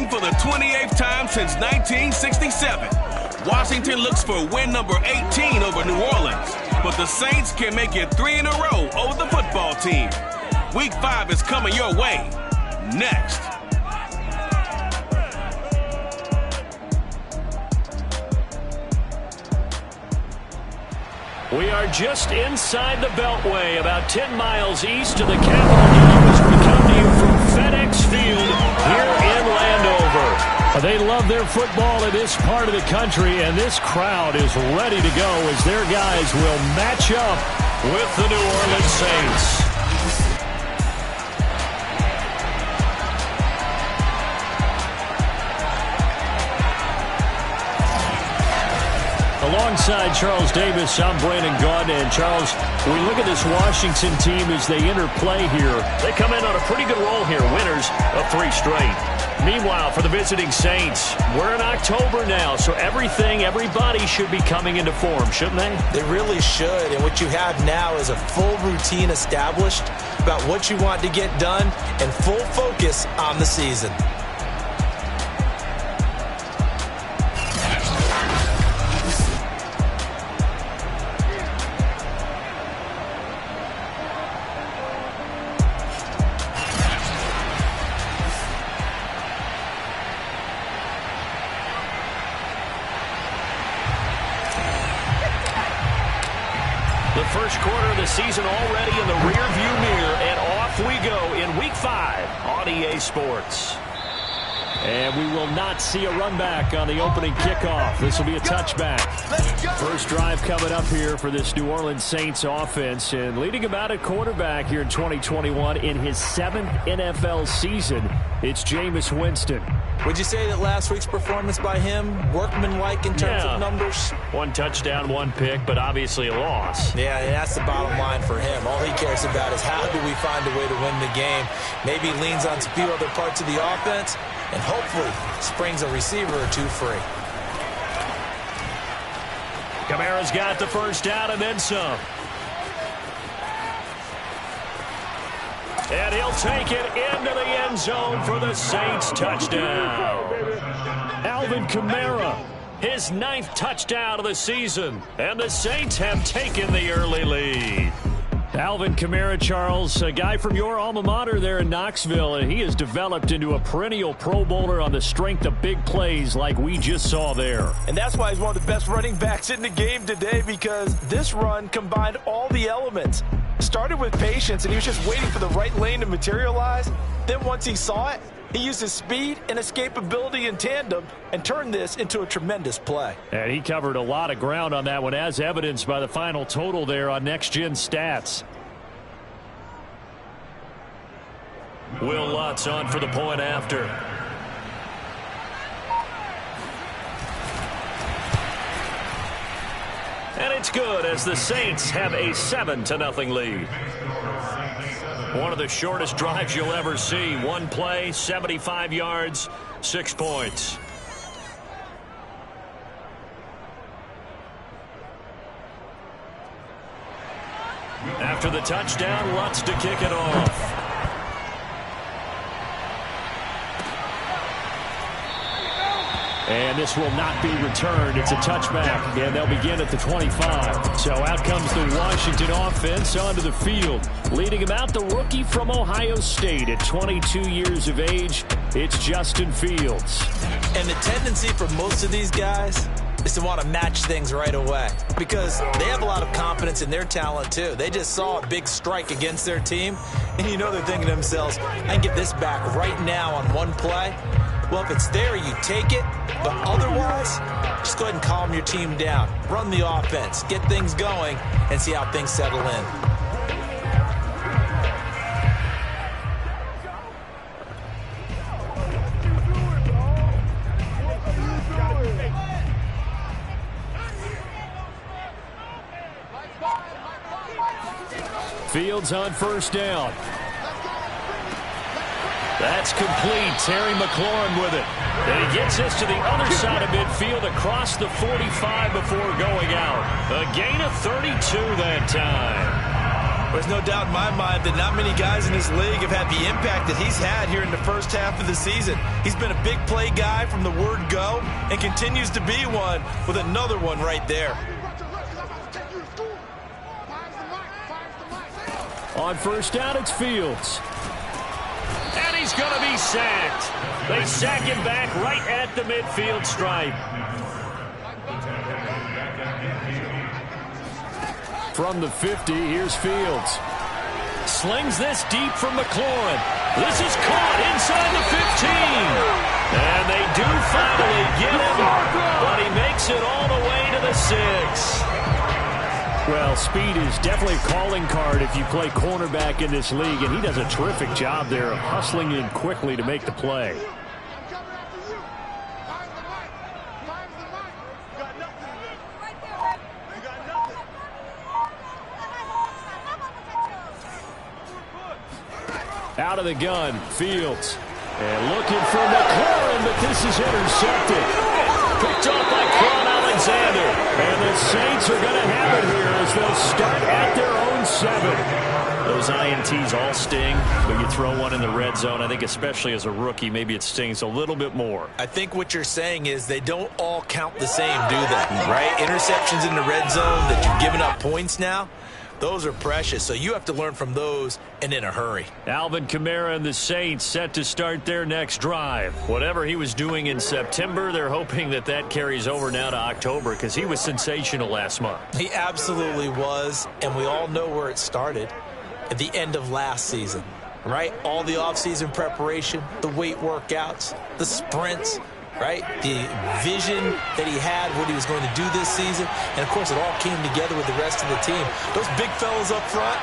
for the 28th time since 1967. Washington looks for win number 18 over New Orleans, but the Saints can make it 3 in a row over the football team. Week 5 is coming your way next. We are just inside the Beltway, about 10 miles east of the Capitol Hill as we come to you from FedEx Field here in Landover. They love their football in this part of the country, and this crowd is ready to go as their guys will match up with the New Orleans Saints. Alongside Charles Davis, I'm Brandon Gaudin. And Charles, we look at this Washington team as they interplay here. They come in on a pretty good roll here, winners of 3 straight. Meanwhile, for the visiting Saints, we're in October now, so everybody should be coming into form, shouldn't they? They really should, and what you have now is a full routine established about what you want to get done and full focus on the season. The first quarter of the season already in the rearview mirror, and off we go in Week 5 on EA Sports. And we will not see a run back on the opening kickoff. This will be a touchback. First drive coming up here for this New Orleans Saints offense. And leading about at quarterback here in 2021 in his 7th NFL season, it's Jameis Winston. Would you say that last week's performance by him, workmanlike in terms of numbers? 1 touchdown, 1 pick, but obviously a loss. Yeah, that's the bottom line for him. All he cares about is how do we find a way to win the game. Maybe leans on a few other parts of the offense, and hopefully springs a receiver or 2 free. Kamara's got the first down and then some. And he'll take it into the end zone for the Saints touchdown. Alvin Kamara, his 9th touchdown of the season. And the Saints have taken the early lead. Alvin Kamara, Charles, a guy from your alma mater there in Knoxville, and he has developed into a perennial Pro Bowler on the strength of big plays like we just saw there. And that's why he's one of the best running backs in the game today, because this run combined all the elements. Started with patience, and he was just waiting for the right lane to materialize. Then once he saw it, he used his speed and escapability in tandem and turned this into a tremendous play. And he covered a lot of ground on that one, as evidenced by the final total there on Next Gen Stats. Will Lutz on for the point after. And it's good as the Saints have a 7-0 lead. One of the shortest drives you'll ever see. 1 play, 75 yards, 6 points. After the touchdown, Lutz to kick it off. And this will not be returned. It's a touchback, and they'll begin at the 25. So out comes the Washington offense onto the field. Leading him out, the rookie from Ohio State at 22 years of age. It's Justin Fields. And the tendency for most of these guys is to want to match things right away, because they have a lot of confidence in their talent too. They just saw a big strike against their team, and you know they're thinking to themselves, I can get this back right now on 1 play. Well, if it's there, you take it. But otherwise, just go ahead and calm your team down. Run the offense, get things going, and see how things settle in. Fields on first down. That's complete. Terry McLaurin with it. And he gets us to the other side of midfield across the 45 before going out. A gain of 32 that time. There's no doubt in my mind that not many guys in this league have had the impact that he's had here in the first half of the season. He's been a big play guy from the word go and continues to be one with another one right there. On first down, it's Fields. And he's going to be sacked. They sack him back right at the midfield stripe. From the 50, here's Fields. Slings this deep from McLaurin. This is caught inside the 15. And they do finally get him, but he makes it all the way to the 6. Well, speed is definitely a calling card if you play cornerback in this league, and he does a terrific job there of hustling in quickly to make the play. Out of the gun, Fields. And looking for McLaurin, but this is intercepted. Picked off by Quan Alexander. And the Saints are going to have it here as they'll start at their own 7. Those INTs all sting, but you throw one in the red zone. I think especially as a rookie, maybe it stings a little bit more. I think what you're saying is they don't all count the same, do they? Right? Interceptions in the red zone that you're giving up points now. Those are precious, so you have to learn from those and in a hurry. Alvin Kamara and the Saints set to start their next drive. Whatever he was doing in September, they're hoping that that carries over now to October because he was sensational last month. He absolutely was, and we all know where it started at the end of last season, right? All the offseason preparation, the weight workouts, the sprints, right? The vision that he had, what he was going to do this season. And, of course, it all came together with the rest of the team. Those big fellas up front,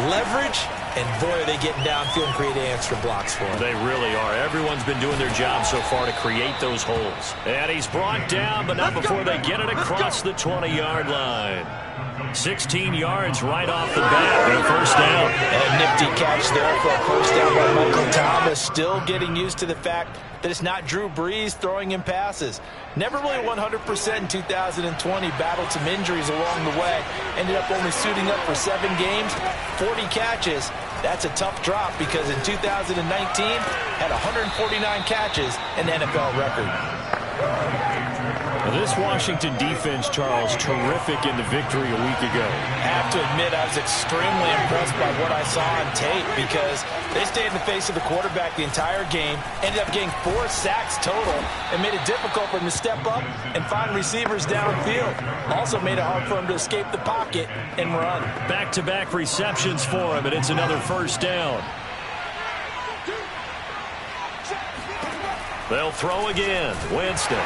leverage, and, boy, are they getting downfield and creating extra blocks for him. They really are. Everyone's been doing their job so far to create those holes. And he's brought down, but not before they get it across the 20-yard line. 16 yards right off the bat and a first down. And a nifty catch there for a first down by Michael Thomas. Still getting used to the fact that it's not Drew Brees throwing him passes. Never really 100% in 2020. Battled some injuries along the way. Ended up only suiting up for 7 games, 40 catches. That's a tough drop because in 2019 had 149 catches, an NFL record. This Washington defense, Charles, terrific in the victory a week ago. I have to admit, I was extremely impressed by what I saw on tape because they stayed in the face of the quarterback the entire game, ended up getting 4 sacks total, and made it difficult for him to step up and find receivers downfield. Also made it hard for him to escape the pocket and run. Back-to-back receptions for him, and it's another first down. They'll throw again. Winston.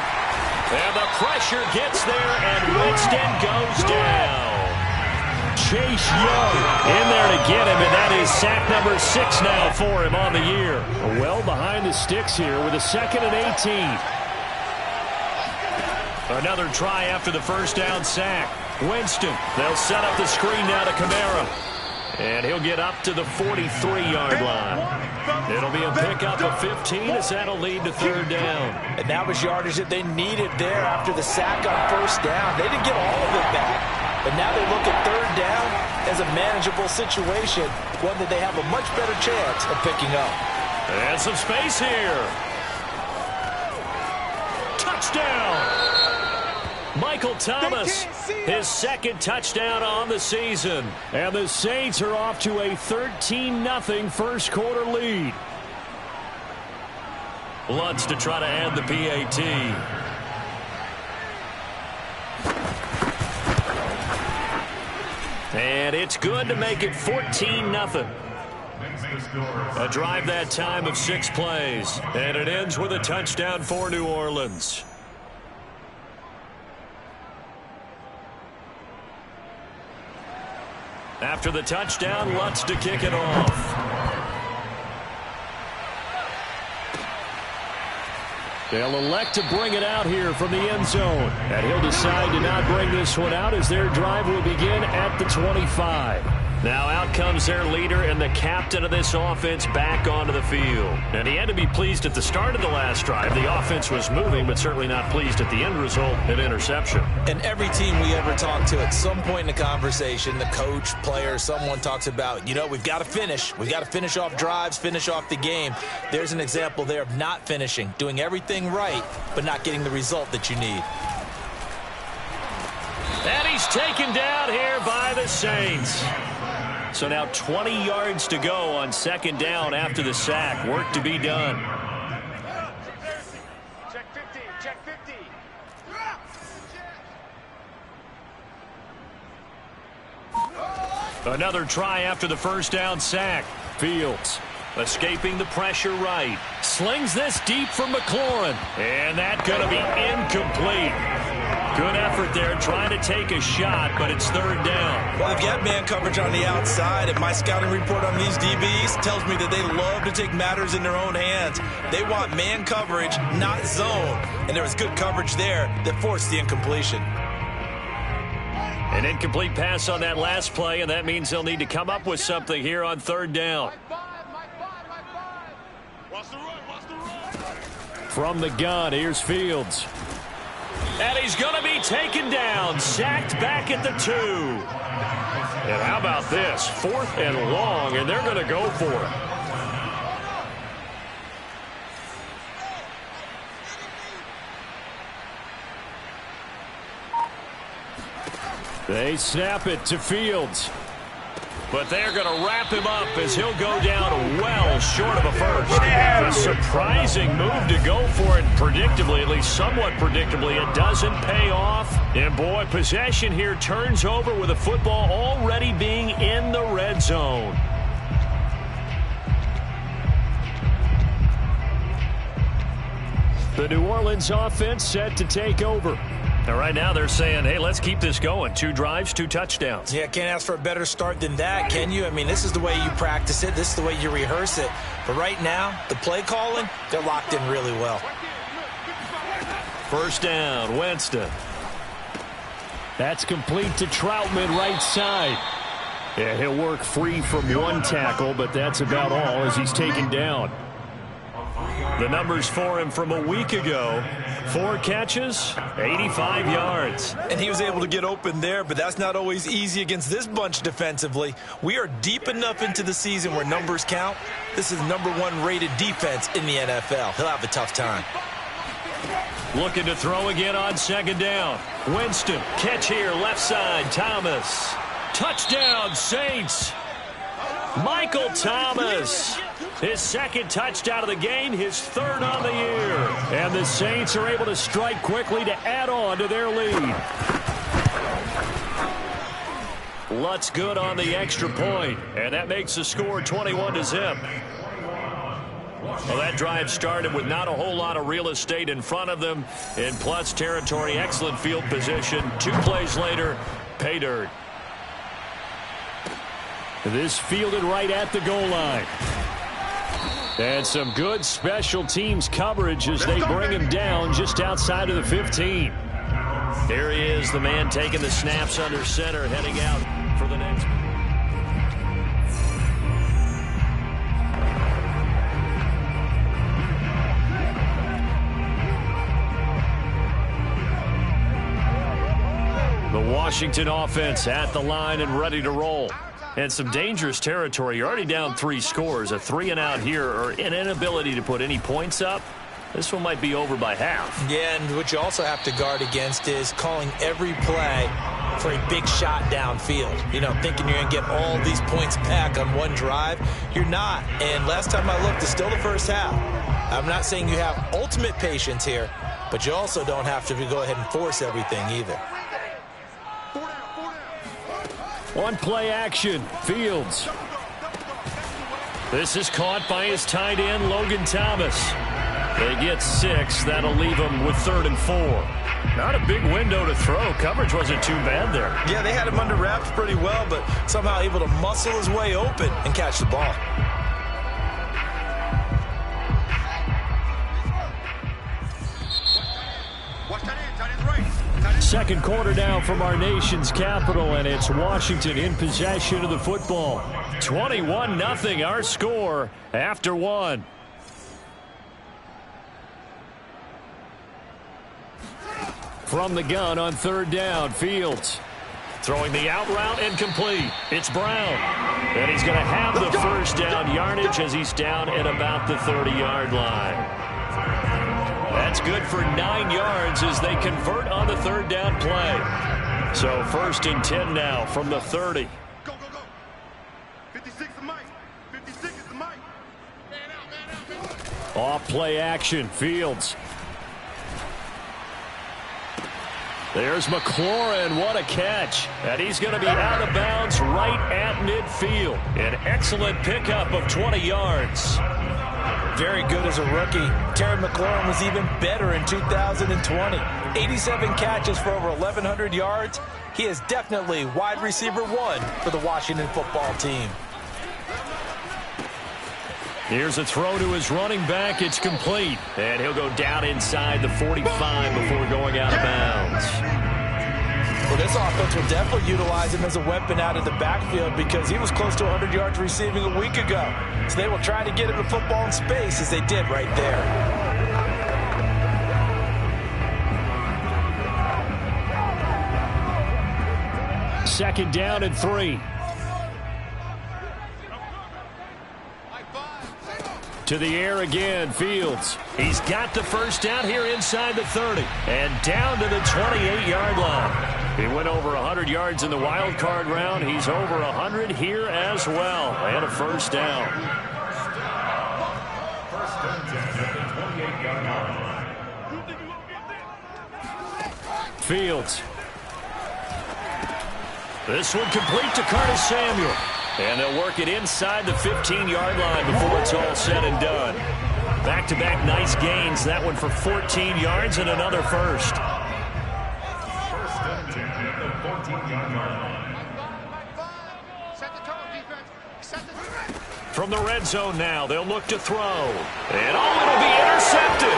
And the pressure gets there, and Winston goes down. Chase Young in there to get him, and that is sack number 6 now for him on the year. Well behind the sticks here with a 2nd and 18. Another try after the first down sack. Winston, they'll set up the screen now to Kamara. And he'll get up to the 43-yard line. It'll be a pickup of 15 as that'll lead to 3rd down. And that was yardage that they needed there after the sack on first down. They didn't get all of it back. But now they look at 3rd down as a manageable situation, one that they have a much better chance of picking up. And some space here. Touchdown! Michael Thomas, his 2nd touchdown on the season. And the Saints are off to a 13-0 first quarter lead. Lutz to try to add the PAT. And it's good to make it 14-0. A drive that time of 6 plays. And it ends with a touchdown for New Orleans. After the touchdown, Lutz to kick it off. They'll elect to bring it out here from the end zone. And he'll decide to not bring this one out as their drive will begin at the 25. Now out comes their leader and the captain of this offense back onto the field. And he had to be pleased at the start of the last drive. The offense was moving, but certainly not pleased at the end result, an interception. And every team we ever talk to, at some point in the conversation, the coach, player, someone talks about, you know, we've got to finish. We've got to finish off drives, finish off the game. There's an example there of not finishing, doing everything right, but not getting the result that you need. And he's taken down here by the Saints. So now 20 yards to go on second down after the sack. Work to be done. Check 50, check 50. Another try after the first down sack. Fields escaping the pressure right. Slings this deep for McLaurin. And that's going to be incomplete. Good effort there trying to take a shot, but it's third down. Well, they've got man coverage on the outside, and my scouting report on these DBs tells me that they love to take matters in their own hands. They want man coverage, not zone. And there was good coverage there that forced the incompletion. An incomplete pass on that last play, and that means they'll need to come up with something here on third down. From the gun, here's Fields. And he's going to be taken down, sacked back at the 2. And how about this? 4th and long, and they're going to go for it. They snap it to Fields. But they're going to wrap him up as he'll go down well short of a first. A surprising move to go for it predictably, at least somewhat predictably. It doesn't pay off. And, boy, possession here turns over with the football already being in the red zone. The New Orleans offense set to take over. And right now they're saying, hey, let's keep this going. 2 drives, 2 touchdowns. Yeah, can't ask for a better start than that, can you? I mean, this is the way you practice it. This is the way you rehearse it. But right now, the play calling, they're locked in really well. First down, Winston. That's complete to Troutman right side. Yeah, he'll work free from one tackle, but that's about all as he's taken down. The numbers for him from a week ago. 4 catches, 85 yards. And he was able to get open there, but that's not always easy against this bunch defensively. We are deep enough into the season where numbers count. This is #1 rated defense in the NFL. He'll have a tough time. Looking to throw again on second down. Winston, catch here, left side, Thomas. Touchdown, Saints. Michael Thomas. His second touchdown of the game, his 3rd on the year. And the Saints are able to strike quickly to add on to their lead. Lutz good on the extra point, and that makes the score 21-0. Well, that drive started with not a whole lot of real estate in front of them. In plus territory, excellent field position. 2 plays later, pay dirt. This fielded right at the goal line. And some good special teams coverage as they bring him down just outside of the 15. There he is, the man taking the snaps under center, heading out for the next. The Washington offense at the line and ready to roll. And some dangerous territory. You're already down 3 scores. A 3-and-out here, or an inability to put any points up. This one might be over by half. Yeah, and what you also have to guard against is calling every play for a big shot downfield. You know, thinking you're going to get all these points back on one drive. You're not. And last time I looked, it's still the first half. I'm not saying you have ultimate patience here, but you also don't have to go ahead and force everything either. One play action, Fields. This is caught by his tight end, Logan Thomas. They get 6. That'll leave them with 3rd and 4. Not a big window to throw. Coverage wasn't too bad there. Yeah, they had him under wraps pretty well, but somehow able to muscle his way open and catch the ball. Second quarter now from our nation's capital, and it's Washington in possession of the football. 21-0 our score after one. From the gun on third down, Fields. Throwing the out route and complete. It's Brown. And he's going to have the first down yardage as he's down at about the 30-yard line. That's good for 9 yards as they convert on the third down play. So 1st and 10 now from the 30. Go, go, go. 56 is Mike. 56 is Mike. Man out, man out, man out. Off play action, Fields. There's McLaurin, what a catch. And he's going to be out of bounds right at midfield. An excellent pickup of 20 yards. Very good as a rookie. Terry McLaurin was even better in 2020. 87 catches for over 1,100 yards. He is definitely wide receiver 1 for the Washington football team. Here's a throw to his running back. It's complete. And he'll go down inside the 45 before going out of bounds. Well, this offense will definitely utilize him as a weapon out of the backfield because he was close to 100 yards receiving a week ago. So they will try to get him the football in space as they did right there. Second down and 3. To the air again, Fields. He's got the first down here inside the 30. And down to the 28-yard line. He went over 100 yards in the wild card round. He's over 100 here as well. And a first down. Fields. This one complete to Curtis Samuel. And they'll work it inside the 15-yard line before it's all said and done. Back-to-back nice gains. That one for 14 yards and another first. From the red zone now, they'll look to throw. And it'll be intercepted.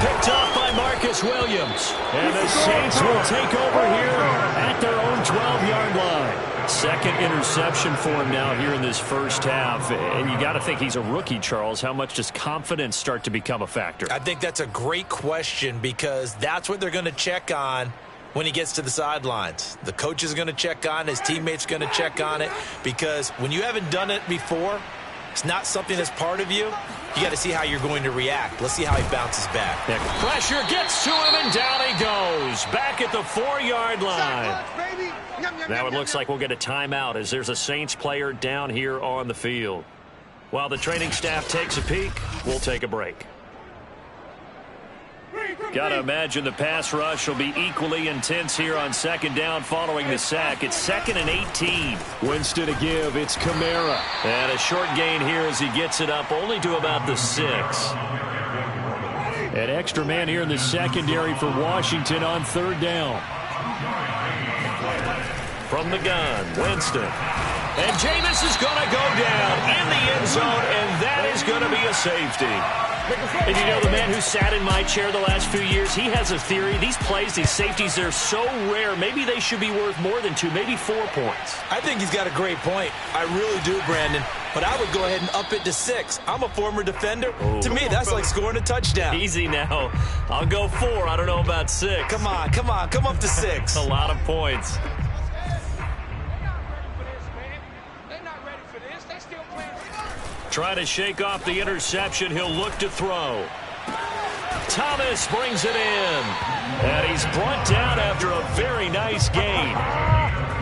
Picked off by Marcus Williams. And the Saints will take over here at their own 12-yard line. Second interception for him now here in this first half. And you got to think he's a rookie, Charles. How much does confidence start to become a factor? I think that's a great question because that's what they're going to check on when he gets to the sidelines. The coach is going to check on it. His teammates are going to check on it because when you haven't done it before, it's not something that's part of you. You got to see how you're going to react. Let's see how he bounces back. Yeah, pressure gets to him, and down he goes. Back at the 4-yard line. Now it looks like we'll get a timeout as there's a Saints player down here on the field. While the training staff takes a peek, we'll take a break. Got to imagine the pass rush will be equally intense here on second down following the sack. It's 2nd and 18. Winston to give. It's Kamara. And a short gain here as he gets it up only to about the 6. An extra man here in the secondary for Washington on third down. From the gun, Winston. And Jameis is going to go down in the end zone, and that is going to be a safety. And you know, the man who sat in my chair the last few years, he has a theory. These plays, these safeties, they're so rare. Maybe they should be worth more than 2, maybe 4 points. I think he's got a great point. I really do, Brandon. But I would go ahead and up it to 6. I'm a former defender. Ooh. To me, that's like scoring a touchdown. Easy now. I'll go 4. I don't know about 6. Come on. Come up to 6. A lot of points. Trying to shake off the interception. He'll look to throw. Thomas brings it in. And he's brought down after a very nice gain.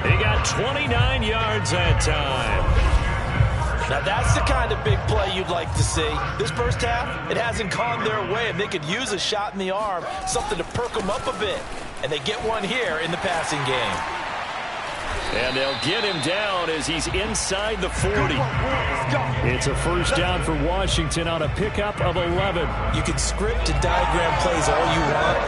He got 29 yards that time. Now that's the kind of big play you'd like to see. This first half, it hasn't gone their way, and they could use a shot in the arm, something to perk them up a bit. And they get one here in the passing game. And they'll get him down as he's inside the 40. It's a first down for Washington on a pickup of 11. You can script and diagram plays all you want,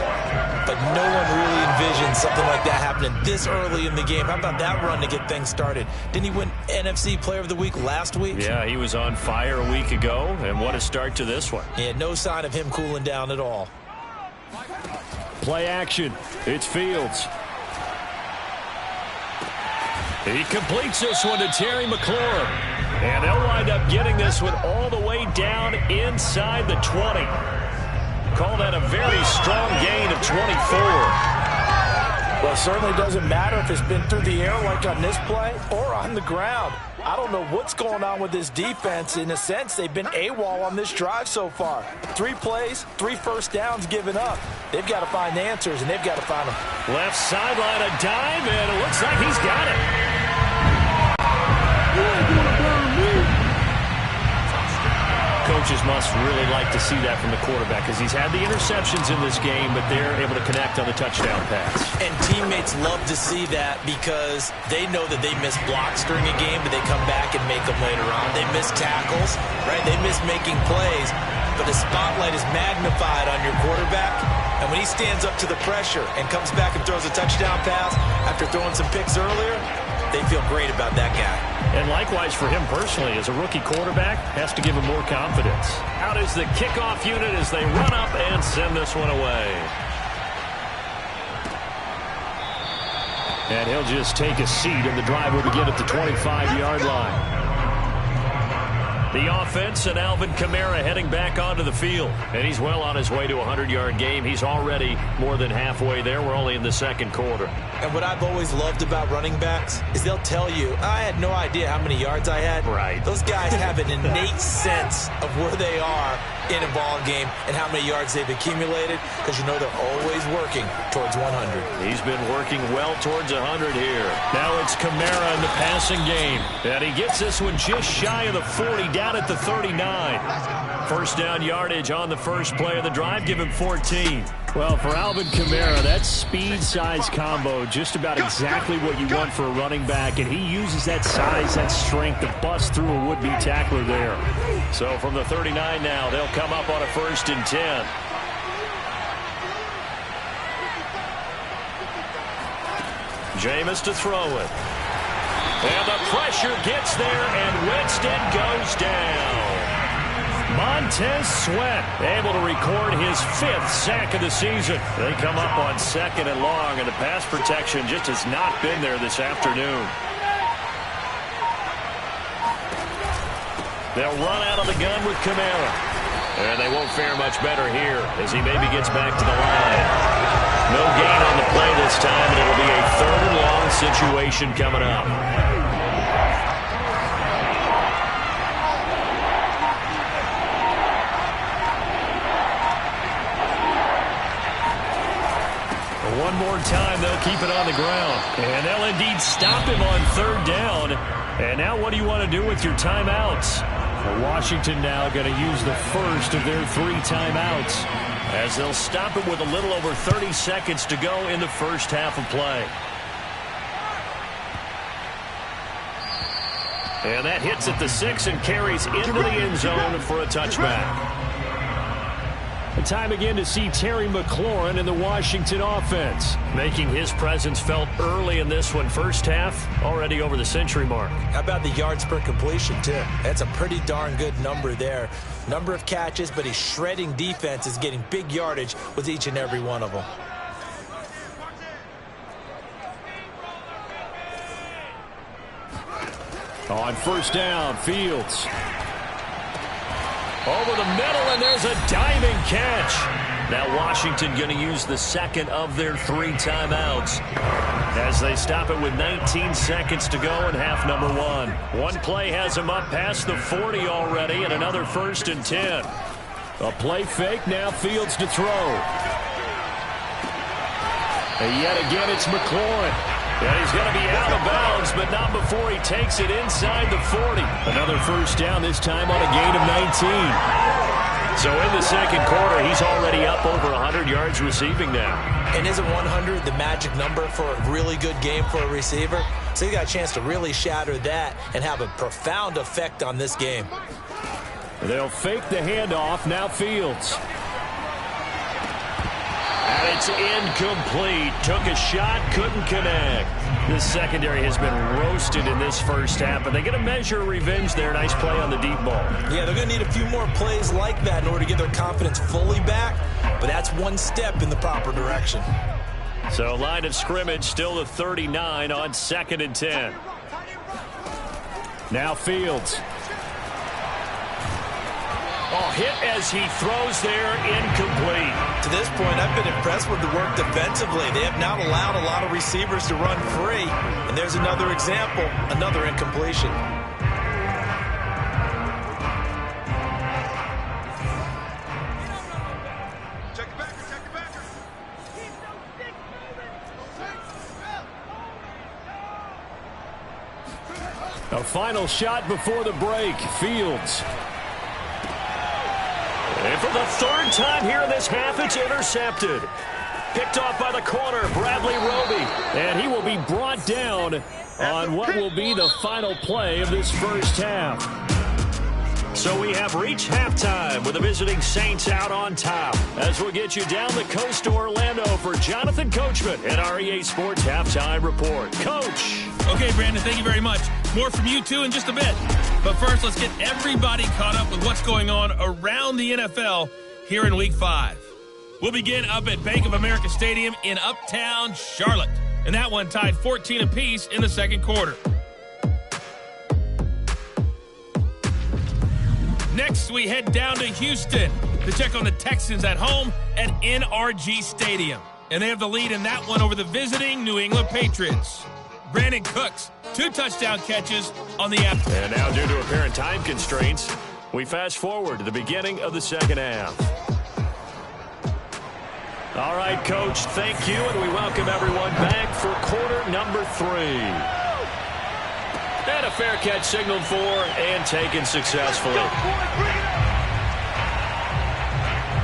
but no one really envisions something like that happening this early in the game. How about that run to get things started? Didn't he win NFC Player of the Week last week? Yeah, he was on fire a week ago, and what a start to this one. Yeah, no sign of him cooling down at all. play action. It's Fields. He completes this one to Terry McLaurin. And they'll wind up getting this one all the way down inside the 20. Call that a very strong gain of 24. Well, it certainly doesn't matter if it's been through the air like on this play or on the ground. I don't know what's going on with this defense. In a sense, they've been AWOL on this drive so far. 3 plays, 3 first downs given up. They've got to find answers, and they've got to find them. Left sideline, a dive, and it looks like he's got it. Coaches must really like to see that from the quarterback because he's had the interceptions in this game, but they're able to connect on the touchdown pass. And teammates love to see that because they know that they miss blocks during a game, but they come back and make them later on. They miss tackles, right? They miss making plays, but the spotlight is magnified on your quarterback. And when he stands up to the pressure and comes back and throws a touchdown pass after throwing some picks earlier, they feel great about that guy. And likewise for him personally, as a rookie quarterback, has to give him more confidence. Out is the kickoff unit as they run up and send this one away. And he'll just take a seat, and the drive will begin at the 25-yard line. The offense and Alvin Kamara heading back onto the field. And he's well on his way to a 100-yard game. He's already more than halfway there. We're only in the second quarter. And what I've always loved about running backs is they'll tell you, I had no idea how many yards I had. Right. Those guys have an innate sense of where they are in a ball game and how many yards they've accumulated because you know they're always working towards 100. He's been working well towards 100 here. Now it's Kamara in the passing game. And he gets this one just shy of the 40, down at the 39. First down yardage on the first play of the drive, give him 14. Well, for Alvin Kamara, that speed-size combo, just about exactly what you want for a running back, and he uses that size, that strength to bust through a would-be tackler there. So from the 39 now, they'll come up on a 1st and 10. Jameis to throw it. And the pressure gets there, and Winston goes down. Montez Sweat able to record his 5th sack of the season. They come up on 2nd and long, and the pass protection just has not been there this afternoon. They'll run out of the gun with Kamara. And they won't fare much better here as he maybe gets back to the line. No gain on the play this time, and it'll be a 3rd and long situation coming up. One more time, they'll keep it on the ground. And they'll indeed stop him on 3rd down. And now what do you want to do with your timeouts? Well, Washington now going to use the first of their 3 timeouts as they'll stop it with a little over 30 seconds to go in the first half of play. And that hits at the 6 and carries into the end zone for a touchback. The time again to see Terry McLaurin in the Washington offense, making his presence felt early in this one. First half, already over the century mark. How about the yards per completion, too? That's a pretty darn good number there. Number of catches, but he's shredding defenses, getting big yardage with each and every one of them. On 1st down, Fields. Over the middle, and there's a diving catch. Now Washington going to use the 2nd of their 3 timeouts as they stop it with 19 seconds to go in half number 1. One play has them up past the 40 already, and another 1st and 10. A play fake, now Fields to throw. And yet again, it's McLaurin. And he's going to be out of bounds, but not before he takes it inside the 40. Another 1st down, this time on a gain of 19. So in the second quarter, he's already up over 100 yards receiving now. And isn't 100 the magic number for a really good game for a receiver? So he got a chance to really shatter that and have a profound effect on this game. They'll fake the handoff, now Fields. And it's incomplete. Took a shot, couldn't connect. This secondary has been roasted in this first half, but they get a measure of revenge there. Nice play on the deep ball. Yeah, they're going to need a few more plays like that in order to get their confidence fully back. but that's one step in the proper direction. So line of scrimmage still the 39 on 2nd and 10. Now Fields. Oh, hit as he throws there, incomplete. To this point, I've been impressed with the work defensively. They have not allowed a lot of receivers to run free. And there's another example, another incompletion. Check your backer, check your backer. A final shot before the break. Fields. And for the 3rd time here in this half, it's intercepted. Picked off by the corner, Bradley Roby. And he will be brought down on what will be the final play of this first half. So we have reached halftime with the visiting Saints out on top. As we'll get you down the coast to Orlando for Jonathan Coachman and our EA Sports Halftime Report. Coach. Okay, Brandon, thank you very much. More from you, too, in just a bit. But first, let's get everybody caught up with what's going on around the NFL here in Week 5. We'll begin up at Bank of America Stadium in Uptown Charlotte. And that one tied 14 apiece in the second quarter. Next, we head down to Houston to check on the Texans at home at NRG Stadium. And they have the lead in that one over the visiting New England Patriots. Brandon Cooks, 2 touchdown catches on the afternoon. And now, due to apparent time constraints, we fast forward to the beginning of the second half. All right, Coach, thank you, and we welcome everyone back for quarter number 3. And a fair catch signaled for and taken successfully.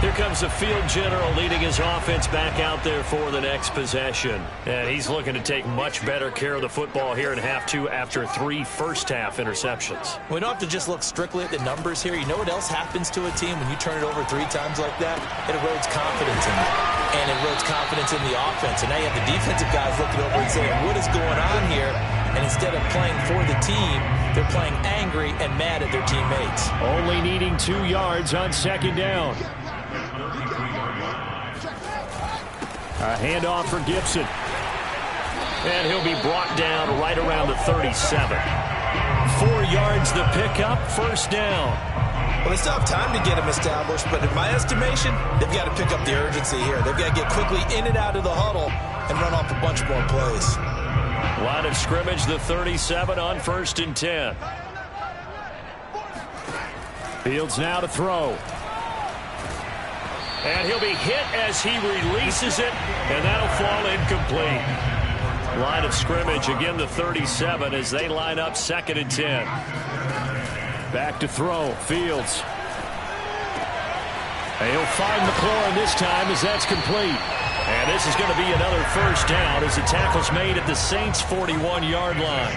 Here comes the field general leading his offense back out there for the next possession. And he's looking to take much better care of the football here in half 2 after 3 first-half interceptions. We don't have to just look strictly at the numbers here. You know what else happens to a team when you turn it over 3 times like that? It erodes confidence in it. And it erodes confidence in the offense. And now you have the defensive guys looking over and saying, what is going on here? And instead of playing for the team, they're playing angry and mad at their teammates. Only needing 2 yards on 2nd down. A handoff for Gibson. And he'll be brought down right around the 37. 4 yards the pickup, 1st down. Well, they still have time to get him established, but in my estimation, they've got to pick up the urgency here. They've got to get quickly in and out of the huddle and run off a bunch more plays. Line of scrimmage, the 37 on 1st and 10. Fields now to throw. And he'll be hit as he releases it, and that'll fall incomplete. Line of scrimmage, again the 37 as they line up 2nd and 10. Back to throw, Fields. And he'll find McLaurin this time as that's complete. And this is going to be another 1st down as the tackle's made at the Saints' 41-yard line.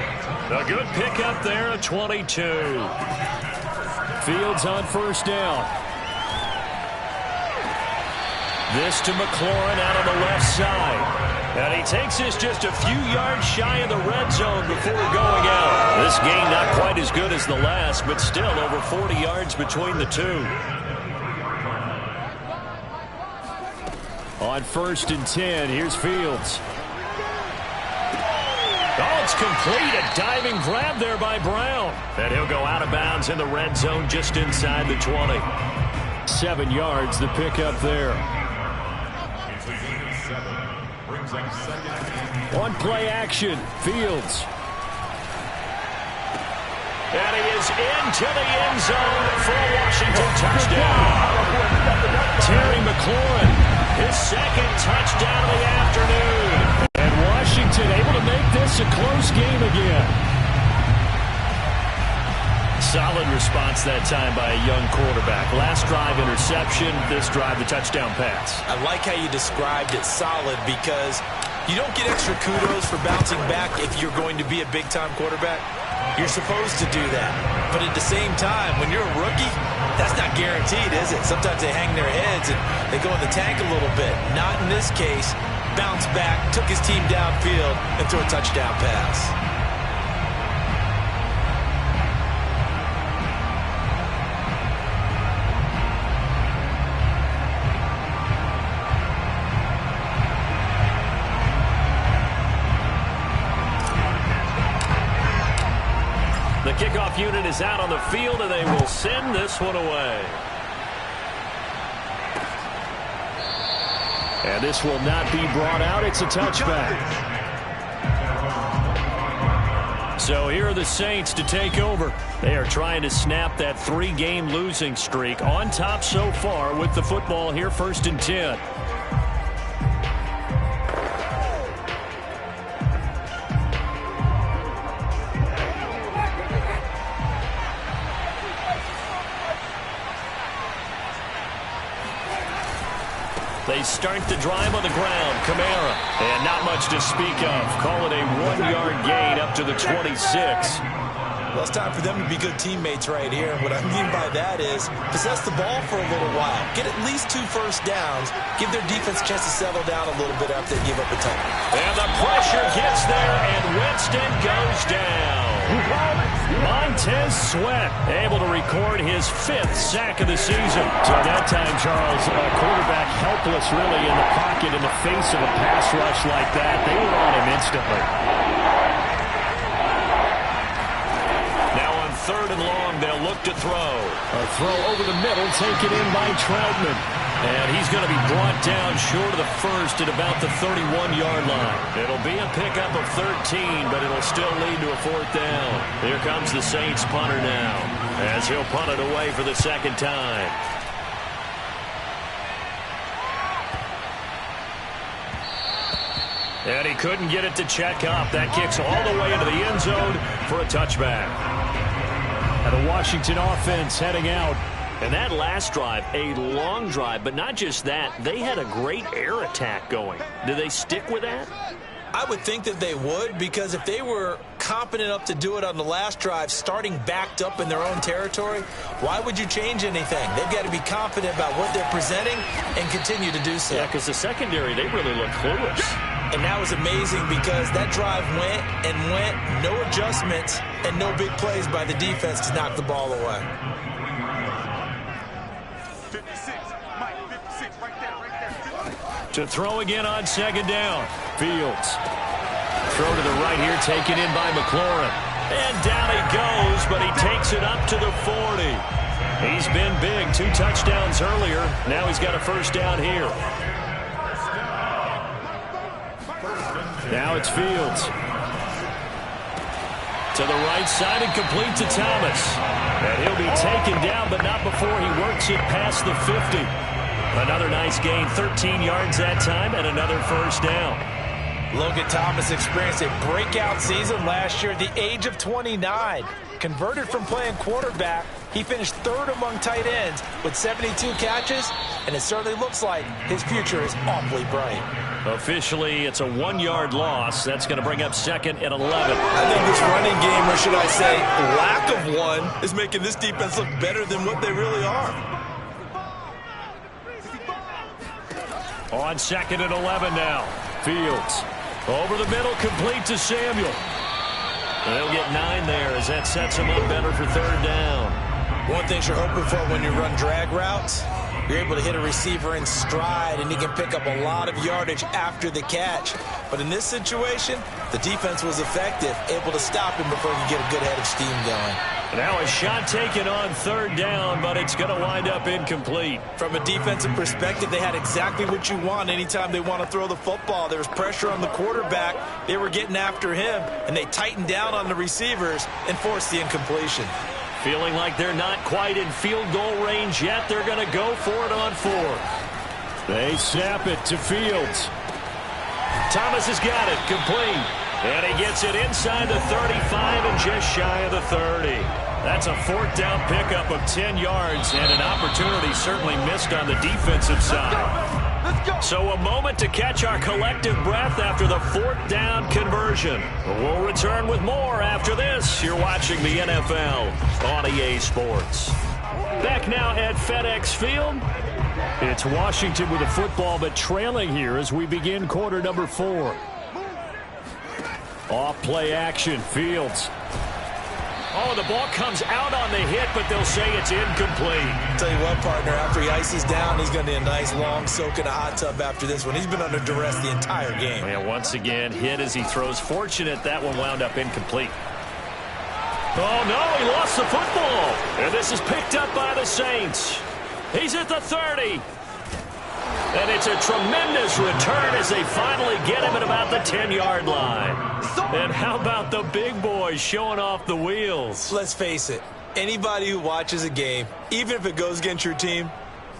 A good pickup there at 22. Fields on 1st down. This to McLaurin out on the left side. And he takes this just a few yards shy of the red zone before going out. This gain not quite as good as the last, but still over 40 yards between the two. On 1st and 10, here's Fields. Oh, it's complete. A diving grab there by Brown. And he'll go out of bounds in the red zone just inside the 20. 7 yards, the pickup there. On play action, Fields. And he is into the end zone for a Washington touchdown. Terry McLaurin, his 2nd touchdown of the afternoon. And Washington able to make this a close game again. Solid response that time by a young quarterback. Last drive interception, this drive the touchdown pass. I like how you described it solid because you don't get extra kudos for bouncing back if you're going to be a big-time quarterback. You're supposed to do that. But at the same time, when you're a rookie, that's not guaranteed, is it? Sometimes they hang their heads and they go in the tank a little bit. Not in this case. Bounced back, took his team downfield, and threw a touchdown pass. unit is out on the field, and they will send this one away. And this will not be brought out. It's a touchback. So here are the Saints to take over. They are trying to snap that 3-game losing streak. On top so far with the football here, 1st and 10. They start the drive on the ground. Kamara. And not much to speak of. Call it a 1-yard gain up to the 26. Well, it's time for them to be good teammates right here. And what I mean by that is possess the ball for a little while. Get at least 2 first downs. Give their defense a chance to settle down a little bit after they give up a touchdown. And the pressure gets there, and Winston goes down. Montez Sweat able to record his 5th sack of the season. So at that time, Charles, a quarterback helpless really in the pocket in the face of a pass rush like that. They were on him instantly. Now on 3rd and long, they'll look to throw. A throw over the middle, taken in by Troutman. And he's going to be brought down short of the first at about the 31-yard line. It'll be a pickup of 13, but it'll still lead to a 4th down. Here comes the Saints punter now, as he'll punt it away for the 2nd time. And he couldn't get it to check up. That kicks all the way into the end zone for a touchback. And the Washington offense heading out. And that last drive, a long drive, but not just that. They had a great air attack going. Do they stick with that? I would think that they would, because if they were competent enough to do it on the last drive, starting backed up in their own territory, why would you change anything? They've got to be confident about what they're presenting and continue to do so. Yeah, because the secondary, they really look clueless. And that was amazing because that drive went and went, no adjustments, and no big plays by the defense to knock the ball away. 56, Mike, 56, right there. To throw again on 2nd down. Fields. Throw to the right here, taken in by McLaurin. And down he goes, but he takes it up to the 40. He's been big, 2 touchdowns earlier. Now he's got a 1st down here. Now it's Fields. To the right side and complete to Thomas. And he'll be taken down, but not before he works it past the 50. Another nice gain, 13 yards that time, and another 1st down. Logan Thomas experienced a breakout season last year at the age of 29. Converted from playing quarterback, he finished 3rd among tight ends with 72 catches, and it certainly looks like his future is awfully bright. Officially, it's a 1-yard loss. That's going to bring up 2nd and 11. I think this running game, or should I say lack of one, is making this defense look better than what they really are. On 2nd and 11 now. Fields. Over the middle, complete to Samuel. They'll get 9 there as that sets them up better for 3rd down. One thing you're hoping for when you run drag routes, you're able to hit a receiver in stride, and he can pick up a lot of yardage after the catch. But in this situation, the defense was effective, able to stop him before he could get a good head of steam going. Now a shot taken on 3rd down, but it's going to wind up incomplete. From a defensive perspective, they had exactly what you want anytime they want to throw the football. There was pressure on the quarterback. They were getting after him, and they tightened down on the receivers and forced the incompletion. Feeling like they're not quite in field goal range yet. They're going to go for it on 4th. They snap it to Fields. Thomas has got it, complete. And he gets it inside the 35 and just shy of the 30. That's a 4th down pickup of 10 yards and an opportunity certainly missed on the defensive side. Let's go. So a moment to catch our collective breath after the 4th down conversion. We'll return with more after this. You're watching the NFL on EA Sports. Back now at FedEx Field. It's Washington with the football, but trailing here as we begin quarter number 4. Off play action, Fields. Oh, the ball comes out on the hit, but they'll say it's incomplete. Tell you what, partner, after he ices down, he's going to need a nice long soak in a hot tub after this one. He's been under duress the entire game. And once again, hit as he throws. Fortunate that one wound up incomplete. Oh, no, he lost the football. And this is picked up by the Saints. He's at the 30. And it's a tremendous return as they finally get him at about the 10-yard line. And how about the big boys showing off the wheels? Let's face it, anybody who watches a game, even if it goes against your team,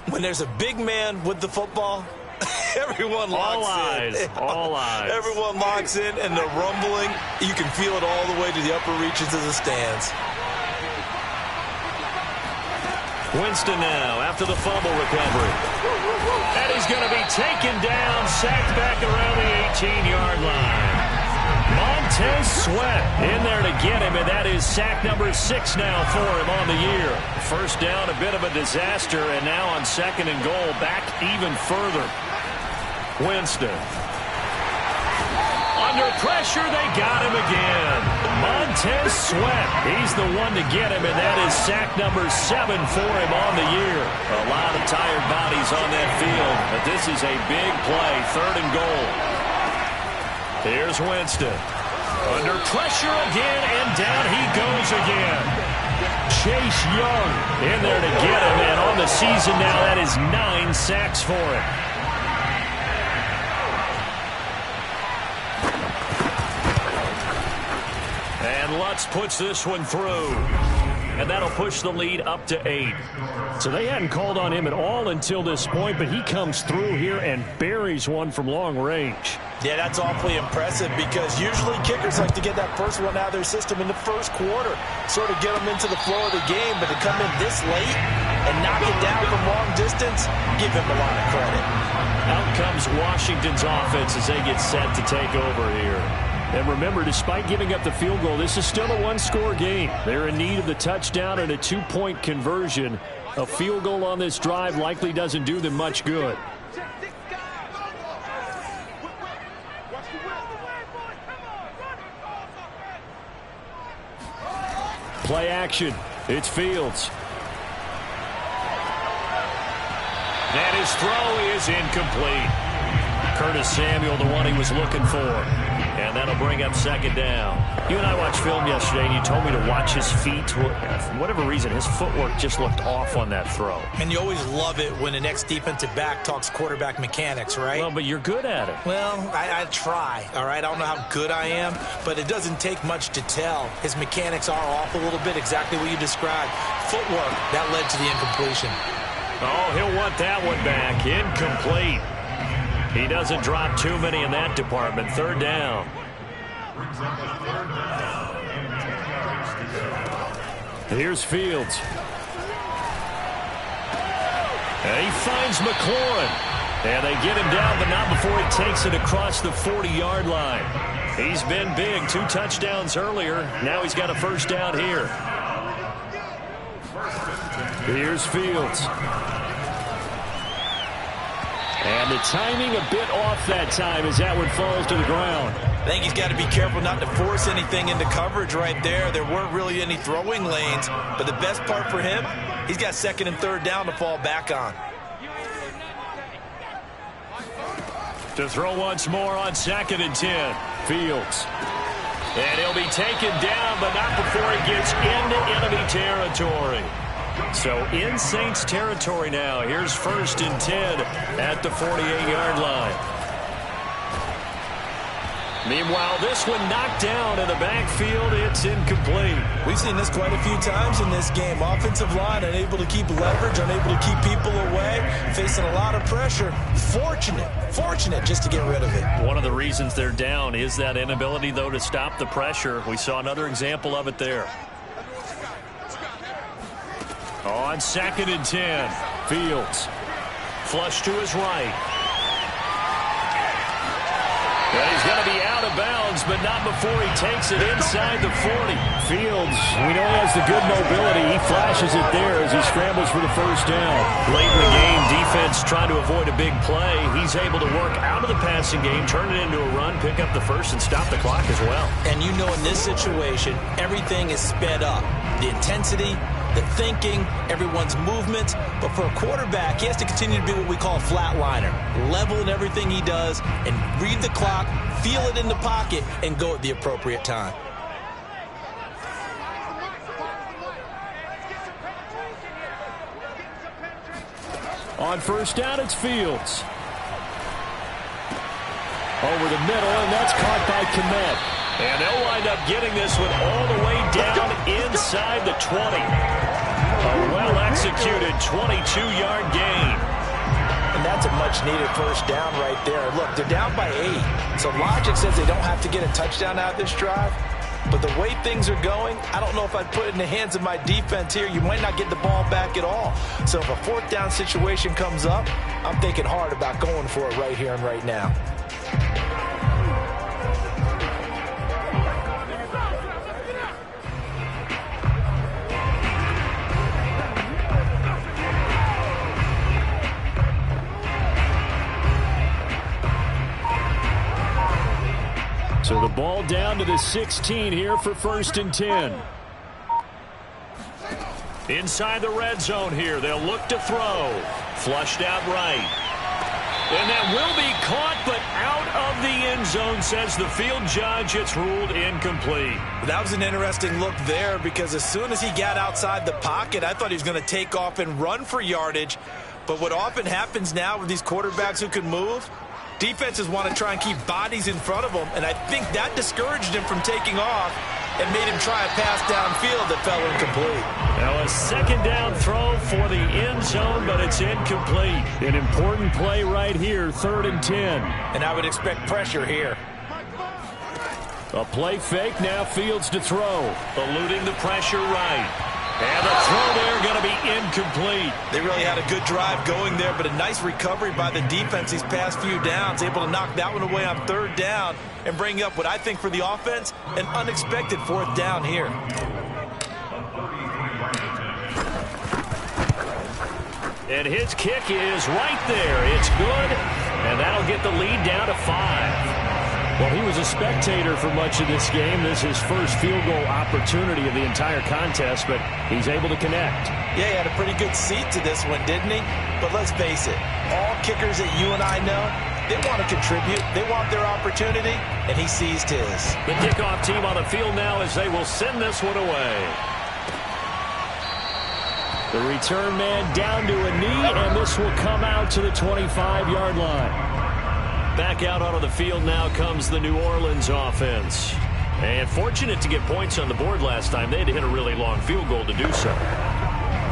when there's a big man with the football, everyone locks in. All eyes. Everyone locks in, and the rumbling, you can feel it all the way to the upper reaches of the stands. Winston now after the fumble recovery. And he's going to be taken down, sacked back around the 18-yard line. Montez Sweat in there to get him, and that is sack number 6 now for him on the year. First down, a bit of a disaster, and now on 2nd and goal, back even further. Winston. Under pressure, they got him again. Montez Sweat, he's the one to get him, and that is sack number 7 for him on the year. A lot of tired bodies on that field, but this is a big play, 3rd and goal. Here's Winston. Under pressure again, and down he goes again. Chase Young in there to get him, and on the season now, that is 9 sacks for him. And Lutz puts this one through. And that'll push the lead up to 8. So they hadn't called on him at all until this point, but he comes through here and buries one from long range. Yeah, that's awfully impressive because usually kickers like to get that first one out of their system in the first quarter, sort of get them into the flow of the game, but to come in this late and knock it down from long distance, give him a lot of credit. Out comes Washington's offense as they get set to take over here. And remember, despite giving up the field goal, this is still a one-score game. They're in need of the touchdown and a 2-point conversion. A field goal on this drive likely doesn't do them much good. Play action. It's Fields. And his throw is incomplete. Curtis Samuel, the one he was looking for. And that'll bring up 2nd down. You and I watched film yesterday, and you told me to watch his feet. For whatever reason, his footwork just looked off on that throw. And you always love it when the next defensive back talks quarterback mechanics, right? Well, but you're good at it. Well, I try, all right? I don't know how good I am, but it doesn't take much to tell. His mechanics are off a little bit, exactly what you described. Footwork, that led to the incompletion. Oh, he'll want that one back. Incomplete. He doesn't drop too many in that department. 3rd down. Here's Fields. And he finds McLaurin. And they get him down, but not before he takes it across the 40-yard line. He's been big. 2 touchdowns earlier. Now he's got a first down here. Here's Fields. And the timing a bit off that time as that one falls to the ground. I think he's got to be careful not to force anything into coverage right there. There weren't really any throwing lanes, but the best part for him, he's got 2nd and 3rd down to fall back on. To throw once more on 2nd and 10. Fields. And he'll be taken down, but not before he gets into enemy territory. So in Saints territory now. Here's 1st and 10 at the 48-yard line. Meanwhile, this one knocked down in the backfield. It's incomplete. We've seen this quite a few times in this game. Offensive line unable to keep leverage, unable to keep people away, facing a lot of pressure. Fortunate just to get rid of it. One of the reasons they're down is that inability, though, to stop the pressure. We saw another example of it there. On 2nd and 10, Fields. Flush to his right. And he's going to be out of bounds, but not before he takes it inside the 40. Fields, we know he has the good mobility. He flashes it there as he scrambles for the first down. Late in the game, defense trying to avoid a big play. He's able to work out of the passing game, turn it into a run, pick up the first, and stop the clock as well. And you know in this situation, everything is sped up. The intensity, the thinking, everyone's movement. But for a quarterback, he has to continue to be what we call a flatliner. Level in everything he does and read the clock, feel it in the pocket, and go at the appropriate time. On first down, it's Fields. Over the middle, and that's caught by Kmet. And they'll wind up getting this one all the way down inside the 20. A well-executed 22-yard gain. And that's a much-needed first down right there. Look, they're down by 8. So logic says they don't have to get a touchdown out of this drive. But the way things are going, I don't know if I'd put it in the hands of my defense here. You might not get the ball back at all. So if a fourth down situation comes up, I'm thinking hard about going for it right here and right now. So the ball down to the 16 here for 1st and 10. Inside the red zone here. They'll look to throw. Flushed out right. And that will be caught, but out of the end zone, says the field judge. It's ruled incomplete. That was an interesting look there because as soon as he got outside the pocket, I thought he was going to take off and run for yardage. But what often happens now with these quarterbacks who can move, defenses want to try and keep bodies in front of them, and I think that discouraged him from taking off and made him try a pass downfield that fell incomplete. Now a second down throw for the end zone, but it's incomplete. An important play right here, 3rd and 10. And I would expect pressure here. A play fake, now Fields to throw. Eluding the pressure right. And the throw there going to be incomplete. They really had a good drive going there, but a nice recovery by the defense these past few downs, able to knock that one away on 3rd down and bring up what I think for the offense, an unexpected 4th down here. And his kick is right there. It's good, and that'll get the lead down to 5. Well, he was a spectator for much of this game. This is his first field goal opportunity of the entire contest, but he's able to connect. Yeah, he had a pretty good seat to this one, didn't he? But let's face it, all kickers that you and I know, they want to contribute. They want their opportunity, and he seized his. The kickoff team on the field now as they will send this one away. The return man down to a knee, and this will come out to the 25-yard line. Back out onto the field now comes the New Orleans offense. And fortunate to get points on the board last time. They had to hit a really long field goal to do so.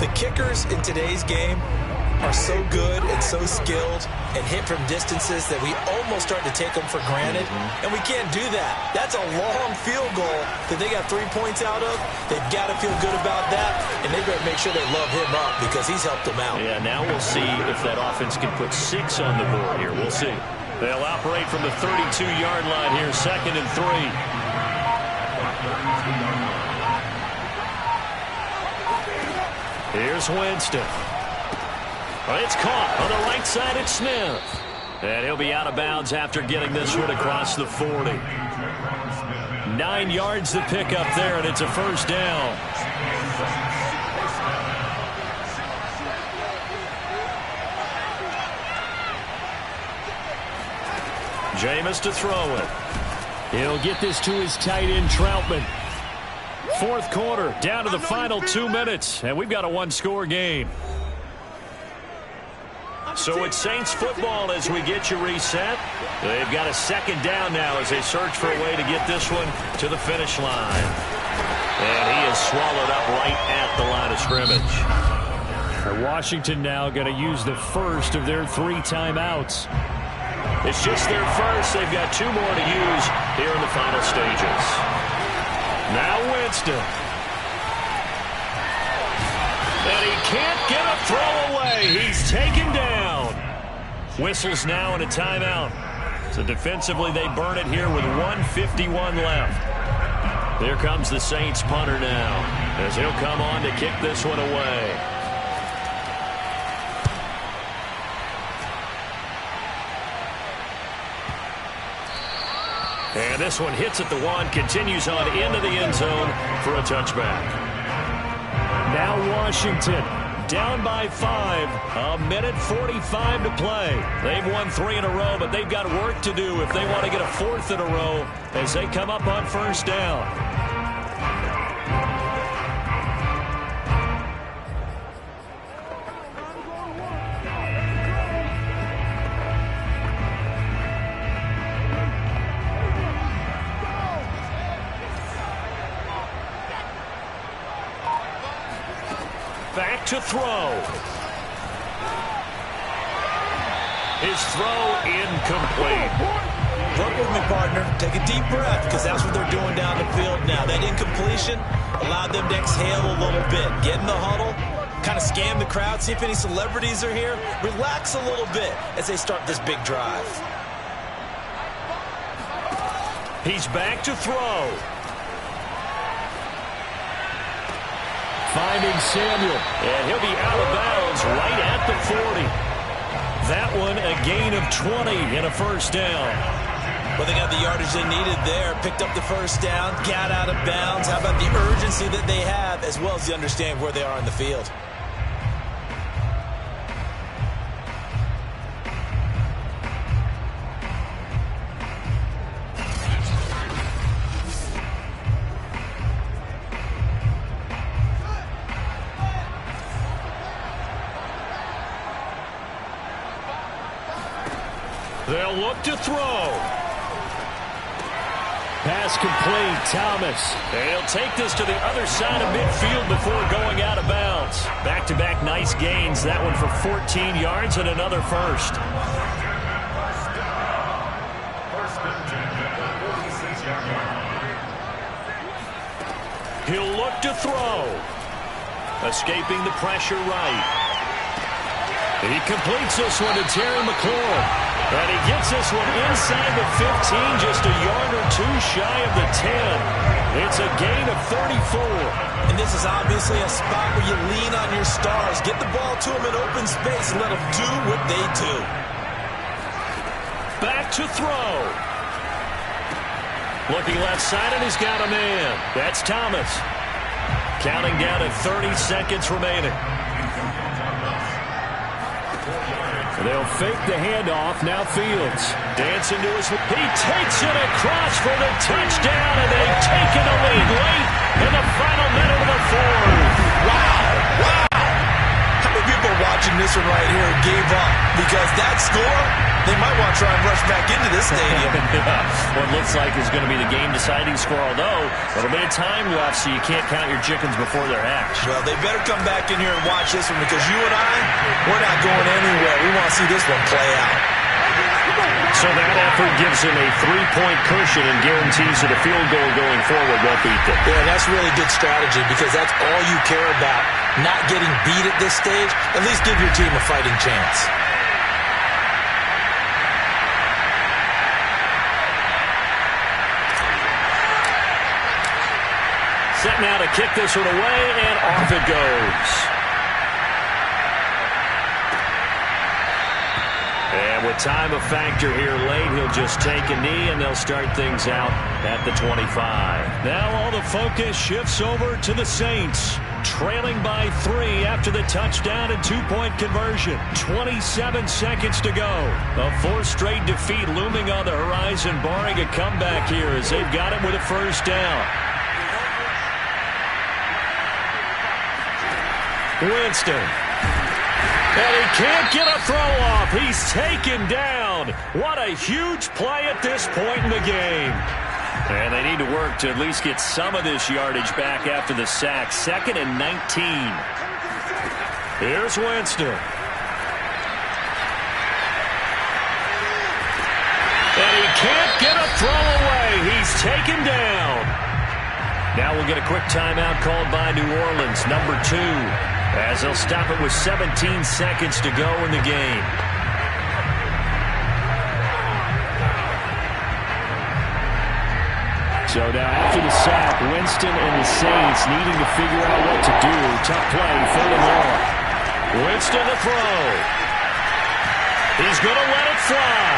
The kickers in today's game are so good and so skilled and hit from distances that we almost start to take them for granted. And we can't do that. That's a long field goal that they got 3 points out of. They've got to feel good about that, and they better make sure they love him up because he's helped them out. Yeah, now we'll see if that offense can put 6 on the board here. We'll see. They'll operate from the 32-yard line here, 2nd and 3. Here's Winston. It's caught on the right side. It's Smith. And he'll be out of bounds after getting this one across the 40. 9 yards to pick up there, and it's a first down. Jameis to throw it. He'll get this to his tight end, Troutman. 4th quarter, down to the final 2 minutes, and we've got a 1-score game. So it's Saints football as we get you reset. They've got a second down now as they search for a way to get this one to the finish line. And he is swallowed up right at the line of scrimmage. Washington now going to use the first of their 3 timeouts. It's just their first. They've got 2 more to use here in the final stages. Now Winston. And he can't get a throw away. He's taken down. Whistles now in a timeout. So defensively they burn it here with 1:51 left. There comes the Saints punter now as he'll come on to kick this one away. And this one hits at the 1, continues on into the end zone for a touchback. Now Washington down by 5. 1:45 to play. They've won 3 in a row, but they've got work to do if they want to get a 4th in a row as they come up on first down. to throw. His throw incomplete. Work with me, partner. Take a deep breath, because that's what they're doing down the field now. That incompletion allowed them to exhale a little bit. Get in the huddle, kind of scan the crowd, see if any celebrities are here. Relax a little bit as they start this big drive. He's back to throw. Finding Samuel, and he'll be out of bounds right at the 40. That one a gain of 20 and a first down. Well, they got the yardage they needed there, picked up the first down, got out of bounds. How about the urgency that they have, as well as the understanding where they are in the field? They'll look to throw. Pass complete, Thomas. And he'll take this to the other side of midfield before going out of bounds. Back-to-back nice gains. That one for 14 yards and another first. He'll look to throw. Escaping the pressure right. He completes this one to Terry McLaurin. And he gets this one inside the 15, just a yard or two shy of the 10. It's a gain of 34. And this is obviously a spot where you lean on your stars. Get the ball to them in open space and let them do what they do. Back to throw. Looking left side, and he's got a man. That's Thomas. Counting down at 30 seconds remaining. They'll fake the handoff. Now Fields. Dancing to his... He takes it across for the touchdown, and they've taken the lead late in the final minute of the fourth. Wow. Wow. How many people watching this one right here gave up? Because that score, they might want to try and rush back into this stadium. What looks like is going to be the game-deciding score, although a little bit of time left, so you can't count your chickens before they're hatched. Well, they better come back in here and watch this one, because you and I, we're not going anywhere. We want to see this one play out. So that effort gives him a 3-point cushion and guarantees that a field goal going forward won't beat them. Yeah, that's really good strategy, because that's all you care about. Not getting beat at this stage. At least give your team a fighting chance. Set now to kick this one away, and off it goes. And with time a factor here late, he'll just take a knee, and they'll start things out at the 25. Now all the focus shifts over to the Saints, trailing by 3 after the touchdown and 2-point conversion. 27 seconds to go. A 4th straight defeat looming on the horizon, barring a comeback here as they've got it with a first down. Winston. And he can't get a throw off. He's taken down. What a huge play at this point in the game. And they need to work to at least get some of this yardage back after the sack. 2nd and 19. Here's Winston. And he can't get a throw away. He's taken down. Now we'll get a quick timeout called by New Orleans, number 2. As they'll stop it with 17 seconds to go in the game. So now after the sack, Winston and the Saints needing to figure out what to do. Tough play, 3rd and long. Winston to throw. He's going to let it fly.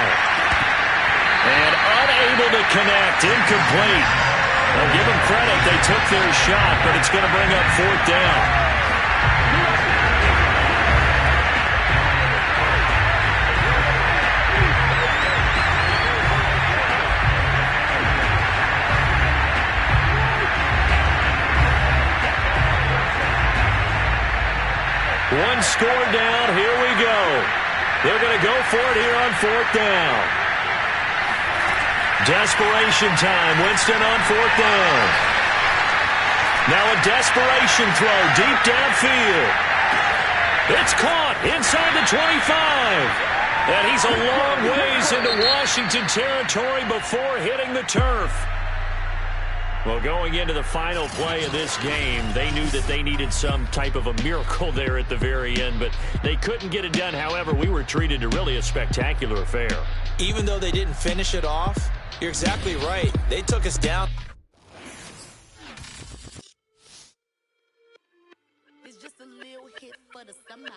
And unable to connect, incomplete. I'll give them credit, they took their shot, but it's going to bring up 4th down. One score down, here we go. They're going to go for it here on 4th down. Desperation time, Winston on 4th down. Now a desperation throw deep downfield. It's caught inside the 25. And he's a long ways into Washington territory before hitting the turf. Well, going into the final play of this game, they knew that they needed some type of a miracle there at the very end, but they couldn't get it done. However, we were treated to really a spectacular affair. Even though they didn't finish it off, you're exactly right. They took us down. It's just a little hit for the summer.